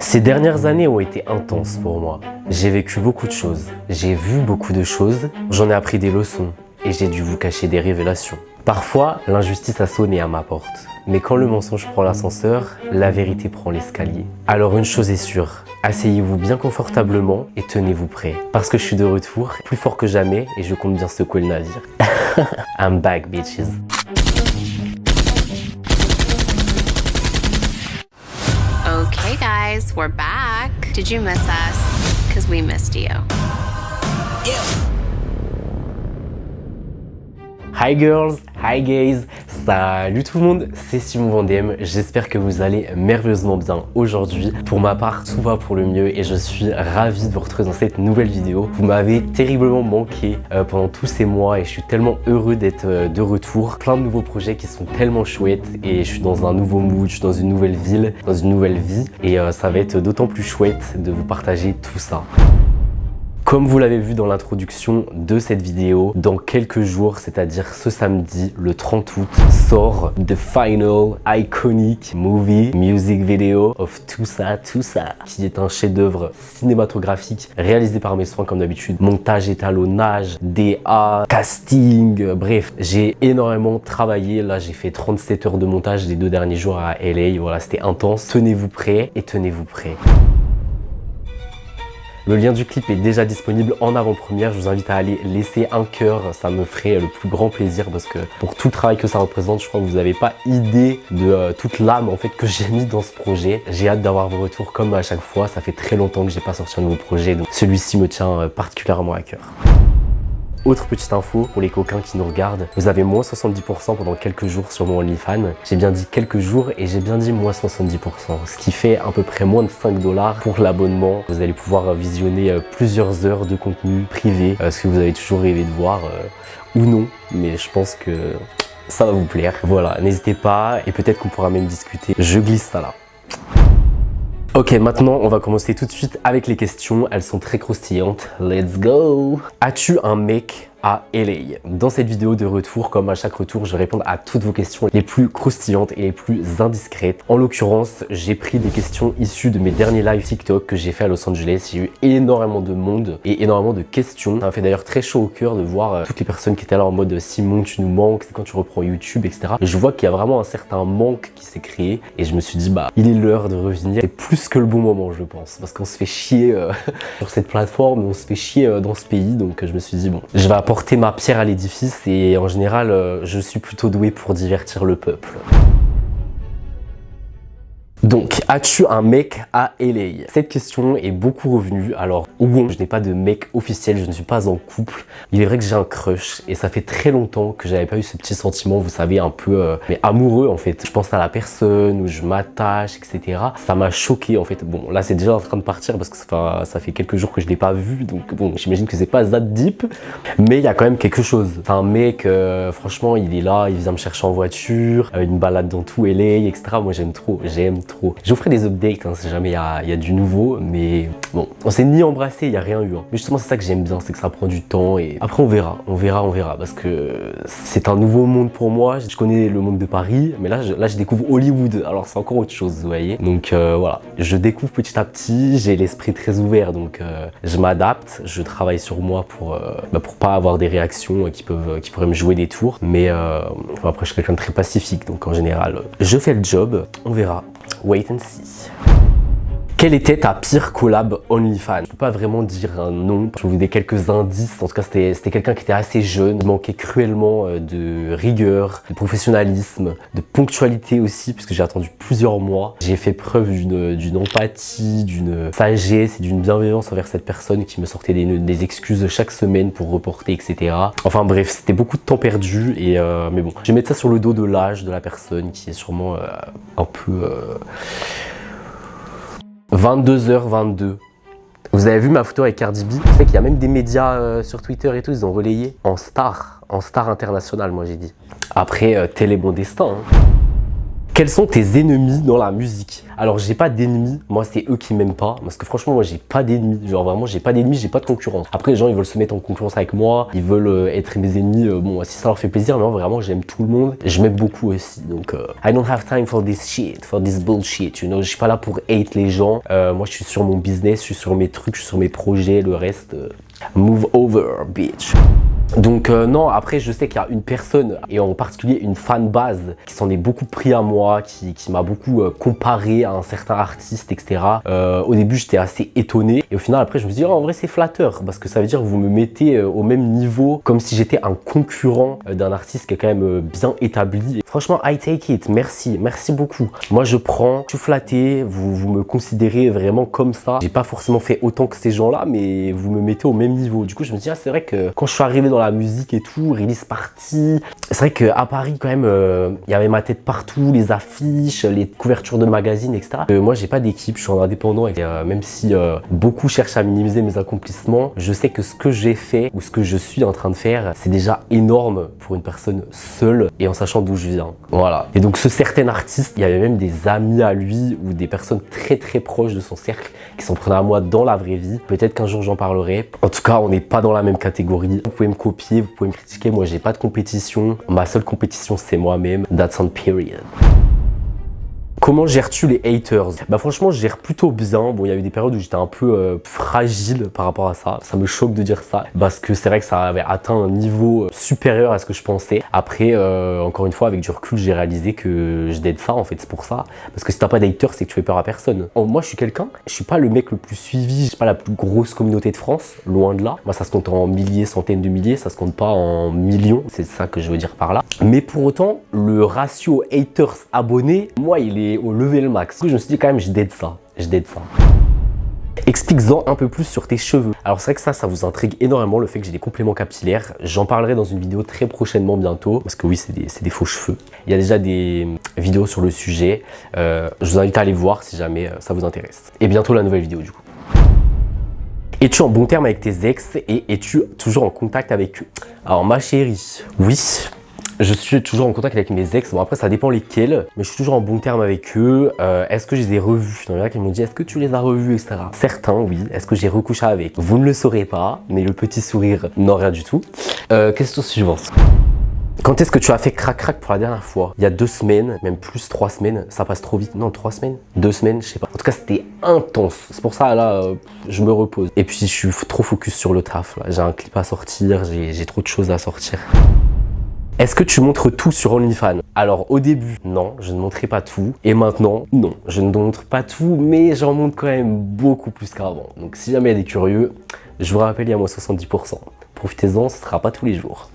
Ces dernières années ont été intenses pour moi. J'ai vécu beaucoup de choses, j'ai vu beaucoup de choses, j'en ai appris des leçons et j'ai dû vous cacher des révélations. Parfois, l'injustice a sonné à ma porte. Mais quand le mensonge prend l'ascenseur, la vérité prend l'escalier. Alors une chose est sûre, asseyez-vous bien confortablement et tenez-vous prêts. Parce que je suis de retour, plus fort que jamais et je compte bien secouer le navire. I'm back, bitches. Okay guys, we're back. Did you miss us? Because we missed you. Hi girls, hi guys, salut tout le monde, c'est Simon Vendem, j'espère que vous allez merveilleusement bien aujourd'hui. Pour ma part, tout va pour le mieux et je suis ravi de vous retrouver dans cette nouvelle vidéo. Vous m'avez terriblement manqué pendant tous ces mois et je suis tellement heureux d'être de retour. Plein de nouveaux projets qui sont tellement chouettes et je suis dans un nouveau mood, je suis dans une nouvelle ville, dans une nouvelle vie et ça va être d'autant plus chouette de vous partager tout ça. Comme vous l'avez vu dans l'introduction de cette vidéo, dans quelques jours, c'est-à-dire ce samedi, le 30 août, sort The Final Iconic Movie Music Video of Tout ça, qui est un chef-d'œuvre cinématographique réalisé par mes soins comme d'habitude. Montage, étalonnage, DA, casting, bref, j'ai énormément travaillé. Là, j'ai fait 37 heures de montage les 2 derniers jours à LA. Voilà, c'était intense. Tenez-vous prêts et tenez-vous prêts. Le lien du clip est déjà disponible en avant-première, je vous invite à aller laisser un cœur, ça me ferait le plus grand plaisir parce que pour tout le travail que ça représente, je crois que vous n'avez pas idée de toute l'âme en fait que j'ai mis dans ce projet. J'ai hâte d'avoir vos retours comme à chaque fois, ça fait très longtemps que j'ai pas sorti un nouveau projet, donc celui-ci me tient particulièrement à cœur. Autre petite info pour les coquins qui nous regardent, vous avez moins 70% pendant quelques jours sur mon OnlyFans. J'ai bien dit quelques jours et j'ai bien dit moins 70%, ce qui fait à peu près moins de 5 $ pour l'abonnement. Vous allez pouvoir visionner plusieurs heures de contenu privé, ce que vous avez toujours rêvé de voir ou non, mais je pense que ça va vous plaire. Voilà, n'hésitez pas et peut-être qu'on pourra même discuter. Je glisse ça là. Ok, maintenant on va commencer tout de suite avec les questions, elles sont très croustillantes. Let's go! As-tu un mec à LA? Dans cette vidéo de retour, comme à chaque retour, je vais répondre à toutes vos questions les plus croustillantes et les plus indiscrètes. En l'occurrence, j'ai pris des questions issues de mes derniers lives TikTok que j'ai fait à Los Angeles. Il y a eu énormément de monde et énormément de questions. Ça m'a fait d'ailleurs très chaud au cœur de voir toutes les personnes qui étaient là en mode Simon, tu nous manques, c'est quand tu reprends YouTube, etc. Et je vois qu'il y a vraiment un certain manque qui s'est créé et je me suis dit, bah, il est l'heure de revenir. C'est plus que le bon moment, je pense, parce qu'on se fait chier sur cette plateforme, on se fait chier dans ce pays. Donc je me suis dit, bon, je vais apporter ma pierre à l'édifice et en général, je suis plutôt doué pour divertir le peuple. Donc, as-tu un mec à LA? Cette question est beaucoup revenue. Alors, bon, je n'ai pas de mec officiel, je ne suis pas en couple. Il est vrai que j'ai un crush et ça fait très longtemps que j'avais pas eu ce petit sentiment, vous savez, un peu mais amoureux en fait. Je pense à la personne où je m'attache, etc. Ça m'a choqué en fait. Bon, là c'est déjà en train de partir parce que ça fait quelques jours que je l'ai pas vu, donc bon, j'imagine que c'est pas that deep, mais il y a quand même quelque chose. C'est un mec, franchement, il est là, il vient me chercher en voiture, une balade dans tout LA, etc. Moi j'aime trop. Je vous ferai des updates si jamais il y a du nouveau, mais bon, on s'est ni embrassé, il n'y a rien eu. Mais justement, c'est ça que j'aime bien, c'est que ça prend du temps et après on verra, parce que c'est un nouveau monde pour moi. Je connais le monde de Paris, mais là je découvre Hollywood, alors c'est encore autre chose, vous voyez. Donc voilà, je découvre petit à petit, j'ai l'esprit très ouvert, donc je m'adapte, je travaille sur moi pour pas avoir des réactions qui pourraient me jouer des tours. Mais après, je suis quelqu'un de très pacifique, donc en général, je fais le job, on verra. Wait and see. Quelle était ta pire collab OnlyFans? Je peux pas vraiment dire un nom, je vais vous donner quelques indices. En tout cas, c'était quelqu'un qui était assez jeune, il manquait cruellement de rigueur, de professionnalisme, de ponctualité aussi, puisque j'ai attendu plusieurs mois. J'ai fait preuve d'une empathie, d'une sagesse et d'une bienveillance envers cette personne qui me sortait des excuses chaque semaine pour reporter, etc. Enfin bref, c'était beaucoup de temps perdu, et mais bon, je vais mettre ça sur le dos de l'âge de la personne qui est sûrement un peu... 22h22. Vous avez vu ma photo avec Cardi B? Je sais qu'il y a même des médias sur Twitter et tout, ils ont relayé en star internationale, moi j'ai dit. Après, tel est mon destin. Hein. Quels sont tes ennemis dans la musique? Alors j'ai pas d'ennemis, moi c'est eux qui m'aiment pas, parce que franchement moi j'ai pas d'ennemis, genre vraiment j'ai pas d'ennemis, j'ai pas de concurrence. Après les gens ils veulent se mettre en concurrence avec moi, ils veulent être mes ennemis, bon si ça leur fait plaisir, mais moi vraiment j'aime tout le monde, je m'aime beaucoup aussi, donc I don't have time for this shit, for this bullshit, you know, je suis pas là pour hate les gens, moi je suis sur mon business, je suis sur mes trucs, je suis sur mes projets, le reste, move over bitch. Donc non, après je sais qu'il y a une personne, et en particulier une fanbase, qui s'en est beaucoup pris à moi, qui m'a beaucoup comparé à un certain artiste, etc. Au début j'étais assez étonné, et au final après je me suis dit, oh, en vrai c'est flatteur, parce que ça veut dire que vous me mettez au même niveau, comme si j'étais un concurrent d'un artiste qui est quand même bien établi. Et franchement, I take it, merci beaucoup. Moi je prends, je suis flatté, vous me considérez vraiment comme ça. J'ai pas forcément fait autant que ces gens-là, mais vous me mettez au même niveau. Du coup je me dis, ah c'est vrai que quand je suis arrivé dans la musique et tout, release party, c'est vrai qu'à Paris quand même, il y avait ma tête partout, les affiches, les couvertures de magazines, etc. Moi j'ai pas d'équipe, je suis en indépendant, et même si beaucoup cherchent à minimiser mes accomplissements, je sais que ce que j'ai fait ou ce que je suis en train de faire, c'est déjà énorme pour une personne seule et en sachant d'où je viens. Voilà. Et donc ce certain artiste, il y avait même des amis à lui ou des personnes très proches de son cercle qui s'en prenaient à moi dans la vraie vie. Peut-être qu'un jour j'en parlerai. En tout cas, on n'est pas dans la même catégorie. Vous pouvez me copier, vous pouvez me critiquer, moi j'ai pas de compétition. Ma seule compétition c'est moi-même. That's on period. Comment gères-tu les haters? Bah franchement je gère plutôt bien. Bon il y a eu des périodes où j'étais un peu fragile par rapport à ça. Ça me choque de dire ça parce que c'est vrai que ça avait atteint un niveau supérieur à ce que je pensais. Après encore une fois avec du recul j'ai réalisé que je dead ça en fait, c'est pour ça. Parce que si t'as pas d'haters c'est que tu fais peur à personne. Moi je suis quelqu'un, je suis pas le mec le plus suivi, j'ai pas la plus grosse communauté de France, loin de là. Moi ça se compte en milliers, centaines de milliers, ça se compte pas en millions, c'est ça que je veux dire par là. Mais pour autant le ratio haters abonnés, moi il est au level max. Du coup, je me suis dit quand même, je dead ça. Explique-en un peu plus sur tes cheveux. Alors c'est vrai que ça vous intrigue énormément, le fait que j'ai des compléments capillaires. J'en parlerai dans une vidéo très prochainement bientôt, parce que oui, c'est des faux cheveux. Il y a déjà des vidéos sur le sujet. Je vous invite à aller voir si jamais ça vous intéresse. Et bientôt la nouvelle vidéo du coup. Es-tu en bon terme avec tes ex et es-tu toujours en contact avec eux? Alors ma chérie, oui. Je suis toujours en contact avec mes ex. Bon après ça dépend lesquels, mais je suis toujours en bon terme avec eux. Est-ce que je les ai revus? Il y en a qui m'ont dit est-ce que tu les as revus, etc. Certains oui. Est-ce que j'ai recouché avec? Vous ne le saurez pas, mais le petit sourire, non rien du tout. Question suivante. Quand est-ce que tu as fait crac-crac pour la dernière fois? Il y a 2 semaines, même plus 3 semaines, ça passe trop vite. Non, 3 semaines, 2 semaines, je sais pas. En tout cas, c'était intense. C'est pour ça, là, je me repose. Et puis, je suis trop focus sur le taf. J'ai un clip à sortir, j'ai trop de choses à sortir. Est-ce que tu montres tout sur OnlyFans? Alors au début, non, je ne montrais pas tout. Et maintenant, non, je ne montre pas tout, mais j'en montre quand même beaucoup plus qu'avant. Donc si jamais il y a des curieux, je vous rappelle, il y a moins 70%. Profitez-en, ce ne sera pas tous les jours.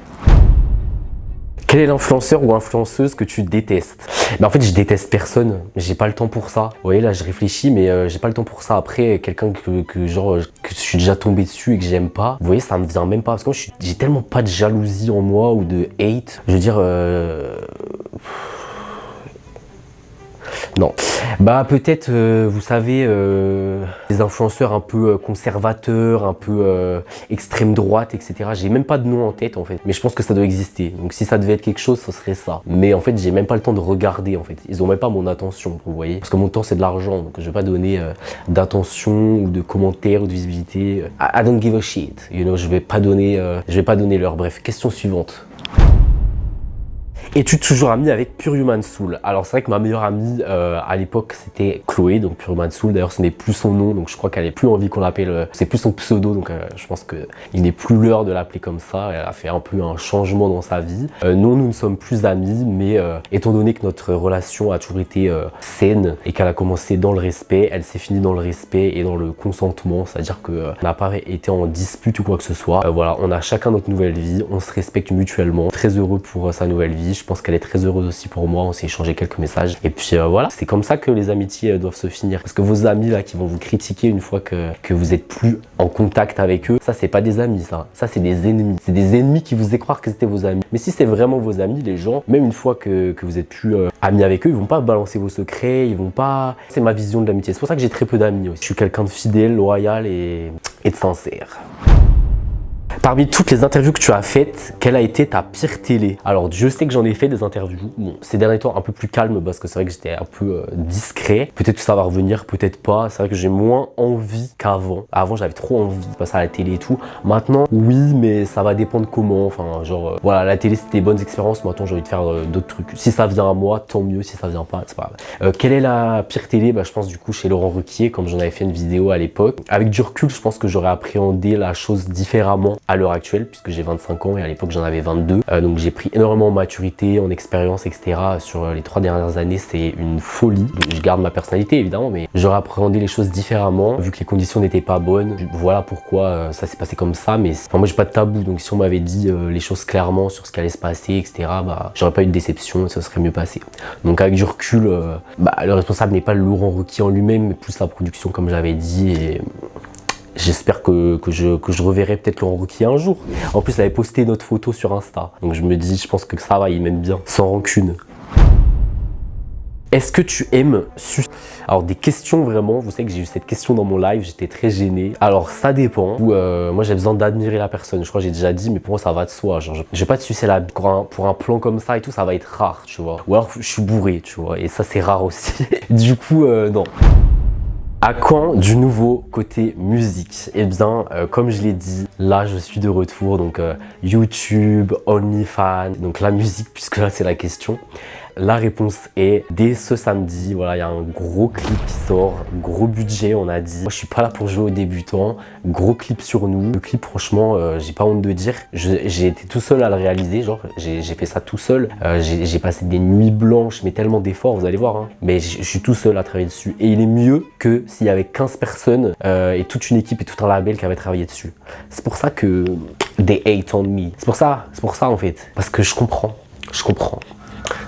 Quel est l'influenceur ou influenceuse que tu détestes? Ben en fait, je déteste personne. J'ai pas le temps pour ça. Vous voyez, là, je réfléchis, mais j'ai pas le temps pour ça. Après, quelqu'un que je suis déjà tombé dessus et que j'aime pas, vous voyez, ça me vient même pas. Parce que moi, j'ai tellement pas de jalousie en moi ou de hate. Je veux dire, non. Bah peut-être, vous savez, des influenceurs un peu conservateurs, un peu extrême droite, etc. J'ai même pas de nom en tête en fait, mais je pense que ça doit exister. Donc si ça devait être quelque chose, ce serait ça. Mais en fait, j'ai même pas le temps de regarder en fait. Ils ont même pas mon attention, vous voyez. Parce que mon temps c'est de l'argent, donc je vais pas donner d'attention ou de commentaires ou de visibilité. I don't give a shit, you know. Je vais pas donner l'heure. Bref, question suivante. Es-tu toujours amie avec Pure Human Soul? Alors c'est vrai que ma meilleure amie à l'époque c'était Chloé, donc Pure Human Soul. D'ailleurs ce n'est plus son nom, donc je crois qu'elle n'est plus envie qu'on l'appelle, c'est plus son pseudo, donc je pense qu'il n'est plus l'heure de l'appeler comme ça. Elle a fait un peu un changement dans sa vie. Nous ne sommes plus amis, mais étant donné que notre relation a toujours été saine et qu'elle a commencé dans le respect, elle s'est finie dans le respect et dans le consentement, c'est-à-dire qu'on n'a pas été en dispute ou quoi que ce soit. Voilà, on a chacun notre nouvelle vie, on se respecte mutuellement, très heureux pour sa nouvelle vie. Je pense qu'elle est très heureuse aussi pour moi, on s'est échangé quelques messages. Et puis voilà, c'est comme ça que les amitiés doivent se finir. Parce que vos amis là qui vont vous critiquer une fois que vous êtes plus en contact avec eux, ça c'est pas des amis ça. Ça c'est des ennemis. C'est des ennemis qui vous faisaient croire que c'était vos amis. Mais si c'est vraiment vos amis, les gens, même une fois que vous êtes plus amis avec eux, ils vont pas balancer vos secrets, ils vont pas... C'est ma vision de l'amitié. C'est pour ça que j'ai très peu d'amis aussi. Je suis quelqu'un de fidèle, loyal et de sincère. Parmi toutes les interviews que tu as faites, quelle a été ta pire télé? Alors, je sais que j'en ai fait des interviews. Bon, ces derniers temps, un peu plus calme parce que c'est vrai que j'étais un peu discret. Peut-être que ça va revenir, peut-être pas. C'est vrai que j'ai moins envie qu'avant. Avant, j'avais trop envie de passer à la télé et tout. Maintenant, oui, mais ça va dépendre comment. Enfin, genre, voilà, la télé, c'était des bonnes expériences. Maintenant, j'ai envie de faire d'autres trucs. Si ça vient à moi, tant mieux. Si ça vient pas, c'est pas grave. Quelle est la pire télé? Bah, je pense du coup chez Laurent Ruquier, comme j'en avais fait une vidéo à l'époque. Avec du recul, je pense que j'aurais appréhendé la chose différemment à l'heure actuelle, puisque j'ai 25 ans et à l'époque j'en avais 22. Donc j'ai pris énormément en maturité, en expérience, etc. Sur les 3 dernières années, c'est une folie. Donc, je garde ma personnalité évidemment, mais j'aurais appréhendé les choses différemment, vu que les conditions n'étaient pas bonnes. Voilà pourquoi ça s'est passé comme ça, mais enfin, moi j'ai pas de tabou, donc si on m'avait dit les choses clairement sur ce qui allait se passer, etc., bah, j'aurais pas eu de déception et ça serait mieux passé. Donc avec du recul, le responsable n'est pas Laurent Ruquier en lui-même, mais plus la production comme j'avais dit, et j'espère que je reverrai peut-être Laurent Ruquier un jour. En plus, il avait posté notre photo sur Insta, donc je me dis, je pense que ça va, il m'aime bien, sans rancune. Est-ce que tu aimes sucer? Alors des questions vraiment, vous savez que j'ai eu cette question dans mon live, j'étais très gêné. Alors ça dépend, moi j'ai besoin d'admirer la personne, je crois que j'ai déjà dit, mais pour moi ça va de soi. Genre, je vais pas te sucer la pour un plan comme ça et tout, ça va être rare, tu vois. Ou alors je suis bourré, tu vois, et ça c'est rare aussi. Du coup, non. À quand du nouveau côté musique? Eh bien, comme je l'ai dit, là je suis de retour, donc YouTube, OnlyFans, donc la musique, puisque là c'est la question. La réponse est dès ce samedi, voilà, il y a un gros clip qui sort, gros budget on a dit. Moi je suis pas là pour jouer aux débutants, gros clip sur nous. Le clip franchement, j'ai pas honte de dire, j'ai été tout seul à le réaliser, genre j'ai fait ça tout seul. J'ai passé des nuits blanches, mais tellement d'efforts, vous allez voir, hein. Mais je suis tout seul à travailler dessus. Et il est mieux que s'il y avait 15 personnes et toute une équipe et tout un label qui avait travaillé dessus. C'est pour ça que they hate on me. C'est pour ça en fait, parce que je comprends.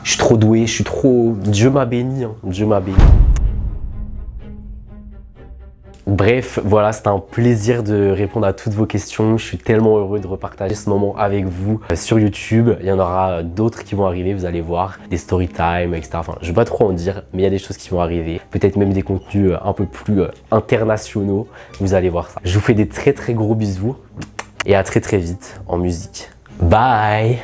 Je suis trop doué, je suis trop... Dieu m'a béni, hein. Dieu m'a béni. Bref, voilà, c'était un plaisir de répondre à toutes vos questions. Je suis tellement heureux de repartager ce moment avec vous sur YouTube. Il y en aura d'autres qui vont arriver, vous allez voir, des story time, etc. Enfin, je ne vais pas trop en dire, mais il y a des choses qui vont arriver. Peut-être même des contenus un peu plus internationaux. Vous allez voir ça. Je vous fais des très très gros bisous et à très très vite en musique. Bye!